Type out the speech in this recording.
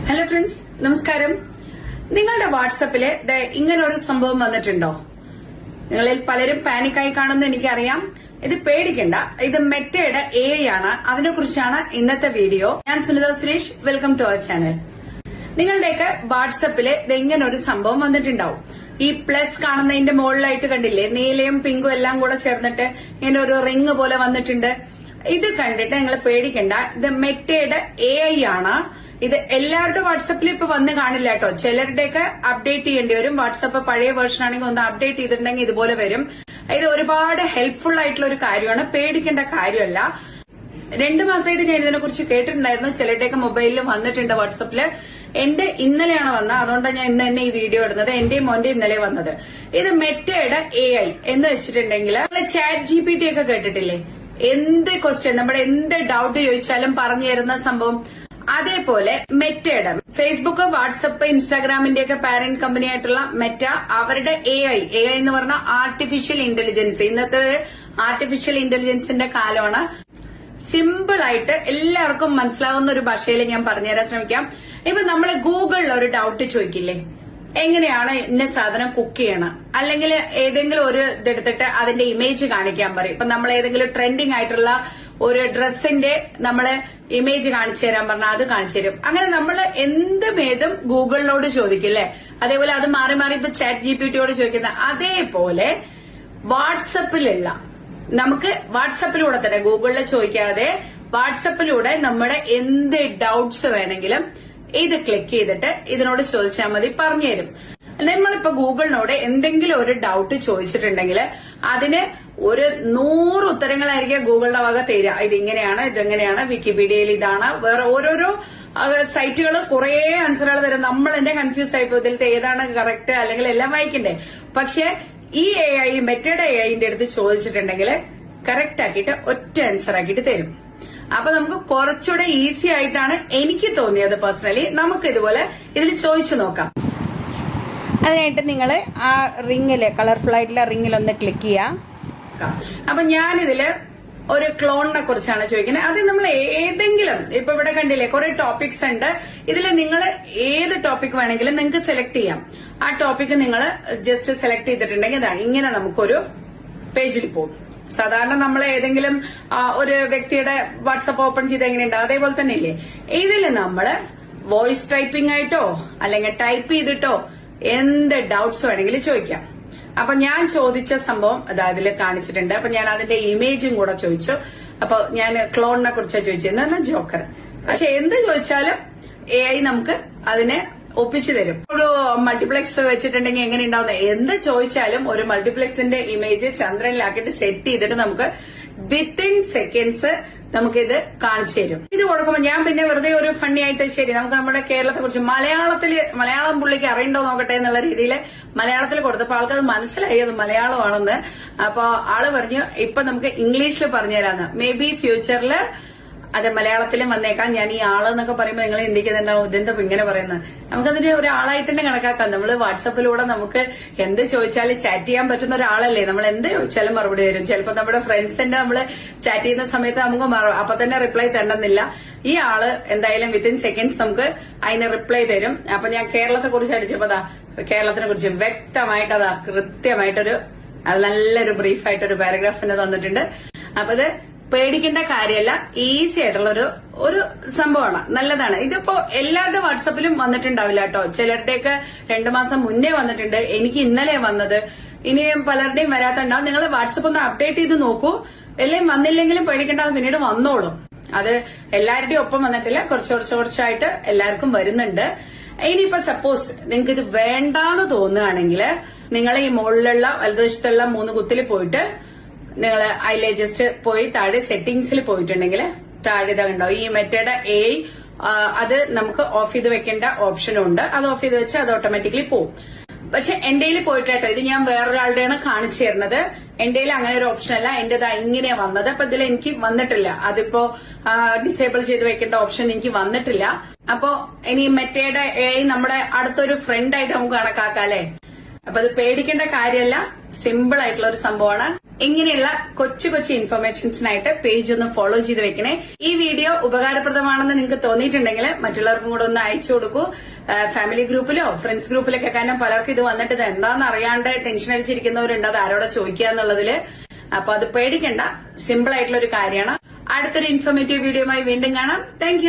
Hello friends, നമസ്കാരം. നിങ്ങളുടെ വാട്സപ്പില് ഇങ്ങനെ ഒരു സംഭവം വന്നിട്ടുണ്ടോ? നിങ്ങളിൽ പലരും പാനിക്കായി കാണുമെന്ന് എനിക്കറിയാം. ഇത് പേടിക്കണ്ട. ഇത് മെറ്റയുടെ AI ആണ്. അതിനെ കുറിച്ചാണ് ഇന്നത്തെ വീഡിയോ. ഞാൻ Sunitha Suresh. Welcome to our channel. നിങ്ങളുടെയൊക്കെ വാട്സപ്പില് ഇങ്ങനെ ഒരു സംഭവം വന്നിട്ടുണ്ടാവും. ഈ പ്ലസ് കാണുന്നതിന്റെ മുകളിലായിട്ട് കണ്ടില്ലേ, നീലയും പിങ്കും എല്ലാം കൂടെ ചേർന്നിട്ട് ഇങ്ങനെ ഒരു റിങ് പോലെ വന്നിട്ടുണ്ട്. ഇത് കണ്ടിട്ട് നിങ്ങൾ പേടിക്കണ്ട. ഇത് മെറ്റയുടെ AI ആണ്. ഇത് എല്ലാവരുടെ വാട്സപ്പിൽ ഇപ്പൊ വന്ന് കാണില്ല കേട്ടോ. ചിലരുടെയൊക്കെ അപ്ഡേറ്റ് ചെയ്യേണ്ടി വരും. വാട്സപ്പ് പഴയ വേർഷൻ ആണെങ്കിൽ ഒന്ന് അപ്ഡേറ്റ് ചെയ്തിട്ടുണ്ടെങ്കിൽ ഇതുപോലെ വരും. ഇത് ഒരുപാട് ഹെൽപ്ഫുൾ ആയിട്ടുള്ള ഒരു കാര്യമാണ്. പേടിക്കേണ്ട കാര്യമല്ല. 2 മാസമായിട്ട് ഞാൻ ഇതിനെ കുറിച്ച് കേട്ടിട്ടുണ്ടായിരുന്നു. ചിലരുടെയൊക്കെ മൊബൈലിൽ വന്നിട്ടുണ്ട് വാട്സപ്പില്. എന്റെ ഇന്നലെയാണ് വന്നത്. അതുകൊണ്ടാണ് ഞാൻ ഇന്ന് തന്നെ ഈ വീഡിയോ ഇടുന്നത്. എന്റെയും മോന്റെ ഇന്നലെ വന്നത്. ഇത് മെറ്റയുടെ AI എന്ന് വെച്ചിട്ടുണ്ടെങ്കിൽ ചാറ്റ് GPT ഒക്കെ കേട്ടിട്ടില്ലേ? എന്ത് ക്വസ്റ്റ്യൻ, നമ്മുടെ എന്ത് ഡൗട്ട് ചോദിച്ചാലും പറഞ്ഞു തരുന്ന സംഭവം. അതേപോലെ മെറ്റയുടെ ഫേസ്ബുക്ക്, വാട്സപ്പ്, ഇൻസ്റ്റാഗ്രാമിന്റെ ഒക്കെ പാരന്റ് കമ്പനി ആയിട്ടുള്ള മെറ്റ, അവരുടെ AI എന്ന് പറഞ്ഞാൽ ആർട്ടിഫിഷ്യൽ ഇന്റലിജൻസ്. ഇന്നത്തെ ആർട്ടിഫിഷ്യൽ ഇന്റലിജൻസിന്റെ കാലമാണ്. സിമ്പിൾ ആയിട്ട് എല്ലാവർക്കും മനസ്സിലാവുന്ന ഒരു ഭാഷയിൽ ഞാൻ പറഞ്ഞുതരാൻ ശ്രമിക്കാം. ഇപ്പൊ നമ്മൾ ഗൂഗിളിൽ ഒരു ഡൗട്ട് ചോദിക്കില്ലേ, എങ്ങനെയാണ് ഇന്ന സാധനം കുക്ക് ചെയ്യണം, അല്ലെങ്കിൽ ഏതെങ്കിലും ഒരു ഇതെടുത്തിട്ട് അതിന്റെ ഇമേജ് കാണിക്കാൻ പറയും. ഇപ്പൊ നമ്മൾ ഏതെങ്കിലും ട്രെൻഡിങ് ആയിട്ടുള്ള ഒരു ഡ്രസ്സിന്റെ നമ്മള് ഇമേജ് കാണിച്ചു തരാൻ പറഞ്ഞാൽ അത് കാണിച്ചു തരും. അങ്ങനെ നമ്മൾ എന്തുമേതും ഗൂഗിളിനോട് ചോദിക്കില്ലേ, അതേപോലെ അത് മാറി മാറി ഇപ്പൊ ചാറ്റ് GPTയോട് ചോദിക്കുന്ന അതേപോലെ വാട്സപ്പിലുള്ള നമുക്ക് വാട്സപ്പിലൂടെ തന്നെ ഗൂഗിളിൽ ചോദിക്കാതെ വാട്സപ്പിലൂടെ നമ്മുടെ എന്ത് ഡൗട്ട്സ് വേണമെങ്കിലും ഇത് ക്ലിക്ക് ചെയ്തിട്ട് ഇതിനോട് ചോദിച്ചാൽ മതി, പറഞ്ഞുതരും. നമ്മളിപ്പോ ഗൂഗിളിനോട് എന്തെങ്കിലും ഒരു ഡൗട്ട് ചോദിച്ചിട്ടുണ്ടെങ്കിൽ അതിന് ഒരു 100 ഉത്തരങ്ങളായിരിക്കും ഗൂഗിളിന്റെ വക തരിക. ഇതിങ്ങനെയാണ്, ഇതെങ്ങനെയാണ്, വിക്കിപീഡിയയിൽ ഇതാണ്, വേറെ ഓരോരോ സൈറ്റുകൾ കുറെ ആൻസറുകൾ തരും. നമ്മൾ എന്റെ കൺഫ്യൂസ് ആയിപ്പോ ഇതിലത്തെ ഏതാണ് കറക്റ്റ്, അല്ലെങ്കിൽ എല്ലാം വായിക്കണ്ടേ. പക്ഷെ ഈ AI മെറ്റയുടെ AIന്റെ അടുത്ത് ചോദിച്ചിട്ടുണ്ടെങ്കിൽ കറക്റ്റ് ആക്കിയിട്ട് ഒറ്റ ആൻസർ ആക്കിയിട്ട് തരും. അപ്പൊ നമുക്ക് കുറച്ചുകൂടെ ഈസി ആയിട്ടാണ് എനിക്ക് തോന്നിയത് പേഴ്സണലി. നമുക്ക് ഇതുപോലെ ഇതിൽ ചോദിച്ചു നോക്കാം. അതിനായിട്ട് നിങ്ങൾ ആ റിങ്ങില്, കളർഫുൾ ആയിട്ടുള്ള റിങ്ങിലൊന്ന് ക്ലിക്ക് ചെയ്യാം. അപ്പൊ ഞാനിതില് ഒരു ക്ലോണിനെ കുറിച്ചാണ് ചോദിക്കുന്നത്. അത് നമ്മൾ ഏതെങ്കിലും, ഇപ്പൊ ഇവിടെ കണ്ടില്ലേ കുറെ ടോപ്പിക്സ് ഉണ്ട്. ഇതിൽ നിങ്ങൾ ഏത് ടോപ്പിക് വേണമെങ്കിലും നിങ്ങൾക്ക് സെലക്ട് ചെയ്യാം. ആ ടോപ്പിക് നിങ്ങൾ ജസ്റ്റ് സെലക്ട് ചെയ്തിട്ടുണ്ടെങ്കിൽ ഇങ്ങനെ നമുക്കൊരു പേജിൽ പോകും. സാധാരണ നമ്മൾ ഏതെങ്കിലും ഒരു വ്യക്തിയുടെ വാട്സപ്പ് ഓപ്പൺ ചെയ്ത് എങ്ങനെയുണ്ടാവും അതേപോലെ തന്നെ ഇല്ലേ. ഇതിൽ നമ്മള് വോയിസ് ടൈപ്പിംഗ് ആയിട്ടോ അല്ലെങ്കിൽ ടൈപ്പ് ചെയ്തിട്ടോ എന്ത് ഡൗട്ട്സ് വേണമെങ്കിലും ചോദിക്കാം. അപ്പൊ ഞാൻ ചോദിച്ച സംഭവം അതിൽ കാണിച്ചിട്ടുണ്ട്. അപ്പൊ ഞാൻ അതിന്റെ ഇമേജും കൂടെ ചോദിച്ചു. അപ്പൊ ഞാൻ ക്ലോണിനെ കുറിച്ചാണ് ചോദിച്ചത്, ജോക്കർ. പക്ഷെ എന്ത് ചോദിച്ചാലും AI നമുക്ക് അതിനെ ഒപ്പിച്ചു തരും. ഒരു മൾട്ടിപ്ലെക്സ് വെച്ചിട്ടുണ്ടെങ്കിൽ എങ്ങനെ ഉണ്ടാവുന്നത്, എന്ത് ചോദിച്ചാലും ഒരു മൾട്ടിപ്ലെക്സിന്റെ ഇമേജ് ചന്ദ്രനിലാക്കിയിട്ട് സെറ്റ് ചെയ്തിട്ട് നമുക്ക് വിത്തിൻ സെക്കൻഡ്സ് നമുക്കിത് കാണിച്ചു തരും. ഇത് കൊടുക്കുമ്പോൾ ഞാൻ പിന്നെ വെറുതെ ഒരു ഫണ്ണി ആയിട്ട് ശരി നമുക്ക് നമ്മുടെ കേരളത്തെ കുറിച്ച് മലയാളം പുള്ളിക്ക് അറിയണ്ടോ നോക്കട്ടെ എന്നുള്ള രീതിയിൽ മലയാളത്തിൽ കൊടുത്തപ്പോൾ ആൾക്കത് മനസ്സിലായി അത് മലയാളമാണെന്ന്. അപ്പൊ ആള് പറഞ്ഞു ഇപ്പൊ നമുക്ക് ഇംഗ്ലീഷിൽ പറഞ്ഞുതരാന്ന്. മേ ബി ഫ്യൂച്ചറിൽ അത് മലയാളത്തിലും വന്നേക്കാം. ഞാൻ ഈ ആളെന്നൊക്കെ പറയുമ്പോൾ നിങ്ങൾ ചിന്തിക്കുന്നുണ്ടാവും ഇതെന്താ ഇങ്ങനെ പറയുന്നത്. നമുക്കതിന് ഒരാളായിട്ട് തന്നെ കണക്കാക്കാം. നമ്മൾ വാട്സപ്പിലൂടെ നമുക്ക് എന്ത് ചോദിച്ചാലും ചാറ്റ് ചെയ്യാൻ പറ്റുന്ന ഒരാളല്ലേ. നമ്മൾ എന്ത് ചോദിച്ചാലും മറുപടി തരും. ചിലപ്പോൾ നമ്മുടെ ഫ്രണ്ട്സിന്റെ നമ്മൾ ചാറ്റ് ചെയ്യുന്ന സമയത്ത് നമുക്ക് അപ്പൊ തന്നെ റിപ്ലൈ തരണമെന്നില്ല. ഈ ആള് എന്തായാലും വിത്തിൻ സെക്കൻഡ്സ് നമുക്ക് അതിന് റിപ്ലൈ തരും. അപ്പൊ ഞാൻ കേരളത്തെ കുറിച്ച് അടിച്ചപ്പോ കേരളത്തിനെ കുറിച്ച് വ്യക്തമായിട്ട് കൃത്യമായിട്ടൊരു നല്ലൊരു ബ്രീഫായിട്ടൊരു പാരഗ്രാഫ് തന്നിട്ടുണ്ട്. അപ്പൊ ഇത് പേടിക്കേണ്ട കാര്യമല്ല, ഈസി ആയിട്ടുള്ള ഒരു സംഭവമാണ്, നല്ലതാണ്. ഇതിപ്പോ എല്ലാവരുടെ വാട്സപ്പിലും വന്നിട്ടുണ്ടാവില്ല കേട്ടോ. ചിലരുടെയൊക്കെ 2 മാസം മുന്നേ വന്നിട്ടുണ്ട്. എനിക്ക് ഇന്നലെ വന്നത്. ഇനിയും പലരുടെയും വരാത്തുണ്ടാവും. നിങ്ങൾ വാട്സപ്പ് ഒന്ന് അപ്ഡേറ്റ് ചെയ്ത് നോക്കൂ. എല്ലാം വന്നില്ലെങ്കിലും പേടിക്കേണ്ട, പിന്നീട് വന്നോളും. അത് എല്ലാവരുടെയും ഒപ്പം വന്നിട്ടില്ല, കുറച്ചായിട്ട് എല്ലാവർക്കും വരുന്നുണ്ട്. ഇനിയിപ്പോ സപ്പോസ് നിങ്ങൾക്ക് ഇത് വേണ്ടാന്ന് തോന്നുകയാണെങ്കിൽ നിങ്ങൾ ഈ മുകളിലുള്ള വലതുവശത്തുള്ള 3 കുത്തിൽ പോയിട്ട് നിങ്ങൾ അതിലെ ജസ്റ്റ് പോയി താഴെ സെറ്റിംഗ്സിൽ പോയിട്ടുണ്ടെങ്കിൽ താഴെ ഇതുണ്ടാവും ഈ മെറ്റയുടെ AI. അത് നമുക്ക് ഓഫ് ചെയ്ത് വെക്കേണ്ട ഓപ്ഷനും ഉണ്ട്. അത് ഓഫ് ചെയ്ത് വെച്ചാൽ അത് ഓട്ടോമാറ്റിക്കലി പോകും. പക്ഷെ എന്റെയിൽ പോയിട്ടോ, ഇത് ഞാൻ വേറൊരാളുടെയാണ് കാണിച്ചു തരുന്നത്. എന്റെയിൽ അങ്ങനെ ഒരു ഓപ്ഷൻ അല്ല. എന്റേത് ഇങ്ങനെയാ വന്നത്. അപ്പൊ ഇതിൽ എനിക്ക് വന്നിട്ടില്ല. അതിപ്പോ ഡിസേബിൾ ചെയ്ത് വെക്കേണ്ട ഓപ്ഷൻ എനിക്ക് വന്നിട്ടില്ല. അപ്പോ ഇനി മെറ്റയുടെ AI നമ്മുടെ അടുത്തൊരു ഫ്രണ്ട് ആയിട്ട് നമുക്ക് കണക്കാക്കാം അല്ലെ. അപ്പൊ അത് പേടിക്കേണ്ട കാര്യമല്ല, സിമ്പിൾ ആയിട്ടുള്ള ഒരു സംഭവമാണ്. ഇങ്ങനെയുള്ള കൊച്ചു കൊച്ചു ഇൻഫർമേഷൻസിനായിട്ട് പേജ് ഒന്ന് ഫോളോ ചെയ്ത് വെക്കണേ. ഈ വീഡിയോ ഉപകാരപ്രദമാണെന്ന് നിങ്ങൾക്ക് തോന്നിയിട്ടുണ്ടെങ്കിൽ മറ്റുള്ളവർക്കും കൂടെ ഒന്ന് അയച്ചു കൊടുക്കൂ, ഫാമിലി ഗ്രൂപ്പിലോ ഫ്രണ്ട്സ് ഗ്രൂപ്പിലൊക്കെ. കാരണം പലർക്കും ഇത് വന്നിട്ട് ഇത് എന്താണെന്ന് അറിയാണ്ട് ടെൻഷൻ അടിച്ചിരിക്കുന്നവരുണ്ട്, അത് ആരോടെ ചോദിക്കുക എന്നുള്ളതില്. അപ്പൊ അത് പേടിക്കണ്ട, സിമ്പിൾ ആയിട്ടുള്ള ഒരു കാര്യമാണ്. അടുത്തൊരു ഇൻഫോർമേറ്റീവ് വീഡിയോയുമായി വീണ്ടും കാണാം. താങ്ക്